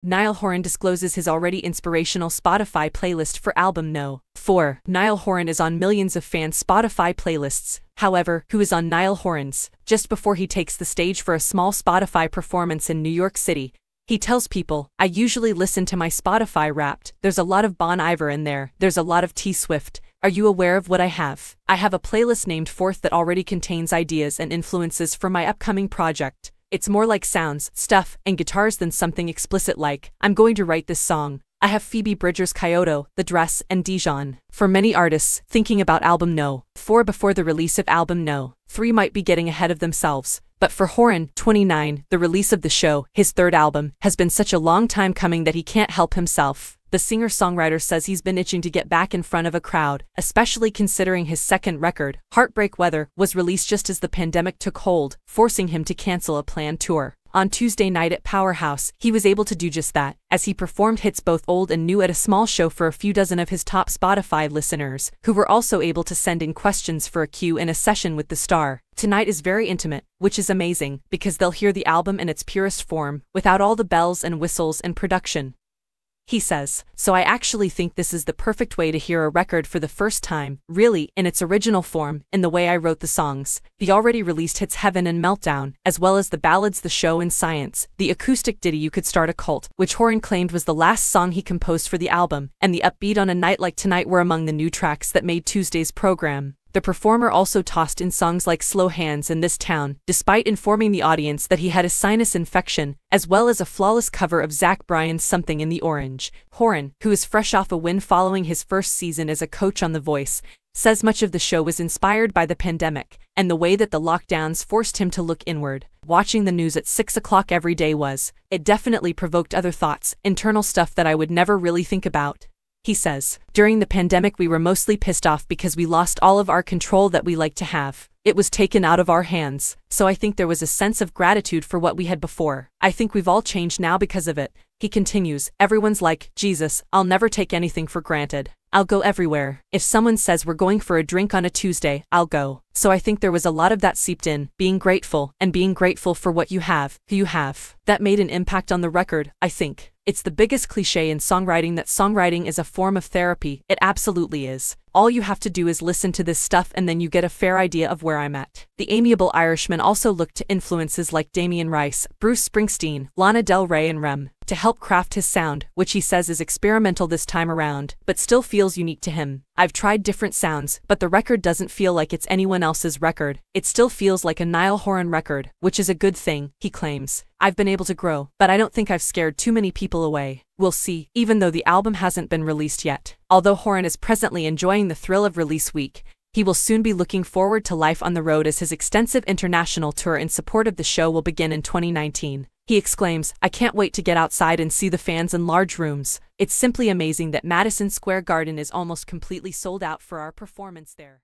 Niall Horan discloses his already inspirational Spotify playlist for album No. 4. Niall Horan is on millions of fans' Spotify playlists. However, who is on Niall Horan's? Just before he takes the stage for a small Spotify performance in New York City, he tells people, "I usually listen to my Spotify Wrapped. There's a lot of Bon Iver in there. There's a lot of T Swift. Are you aware of what I have? I have a playlist named Fourth that already contains ideas and influences for my upcoming project. It's more like sounds, stuff, and guitars than something explicit like, I'm going to write this song. I have Phoebe Bridgers' Kyoto, The Dress, and Dijon." For many artists, thinking about album No. 4 before the release of album No. 3 might be getting ahead of themselves. But for Horan, 29, the release of The Show, his third album, has been such a long time coming that he can't help himself. The singer-songwriter says he's been itching to get back in front of a crowd, especially considering his second record, Heartbreak Weather, was released just as the pandemic took hold, forcing him to cancel a planned tour. On Tuesday night at Powerhouse, he was able to do just that, as he performed hits both old and new at a small show for a few dozen of his top Spotify listeners, who were also able to send in questions for a Q and a session with the star. Tonight is very intimate, which is amazing, because they'll hear the album in its purest form, without all the bells and whistles and production. He says, "So I actually think this is the perfect way to hear a record for the first time, really, in its original form, in the way I wrote the songs. The already released hits Heaven and Meltdown, as well as the ballads The Show and Science, the acoustic ditty You Could Start a Cult, which Horan claimed was the last song he composed for the album, and the upbeat On a Night Like Tonight were among the new tracks that made Tuesday's program." The performer also tossed in songs like Slow Hands and This Town, despite informing the audience that he had a sinus infection, as well as a flawless cover of Zach Bryan's Something in the Orange. Horan, who is fresh off a win following his first season as a coach on The Voice, says much of the show was inspired by the pandemic, and the way that the lockdowns forced him to look inward. Watching the news at 6 o'clock every day it definitely provoked other thoughts, internal stuff that I would never really think about. He says, "During the pandemic we were mostly pissed off because we lost all of our control that we like to have. It was taken out of our hands, so I think there was a sense of gratitude for what we had before. I think we've all changed now because of it." He continues, "Everyone's like, Jesus, I'll never take anything for granted. I'll go everywhere. If someone says we're going for a drink on a Tuesday, I'll go. So I think there was a lot of that seeped in, being grateful, and being grateful for what you have, who you have. That made an impact on the record, I think. It's the biggest cliche in songwriting that songwriting is a form of therapy. It absolutely is. All you have to do is listen to this stuff and then you get a fair idea of where I'm at." The amiable Irishman also looked to influences like Damien Rice, Bruce Springsteen, Lana Del Rey and Rem to help craft his sound, which he says is experimental this time around, but still feels unique to him. "I've tried different sounds, but the record doesn't feel like it's anyone else's record. It still feels like a Niall Horan record, which is a good thing," he claims. "I've been able to grow, but I don't think I've scared too many people away. We'll see," even though the album hasn't been released yet. Although Horan is presently enjoying the thrill of release week, he will soon be looking forward to life on the road as his extensive international tour in support of the show will begin in 2019. He exclaims, "I can't wait to get outside and see the fans in large rooms. It's simply amazing that Madison Square Garden is almost completely sold out for our performance there."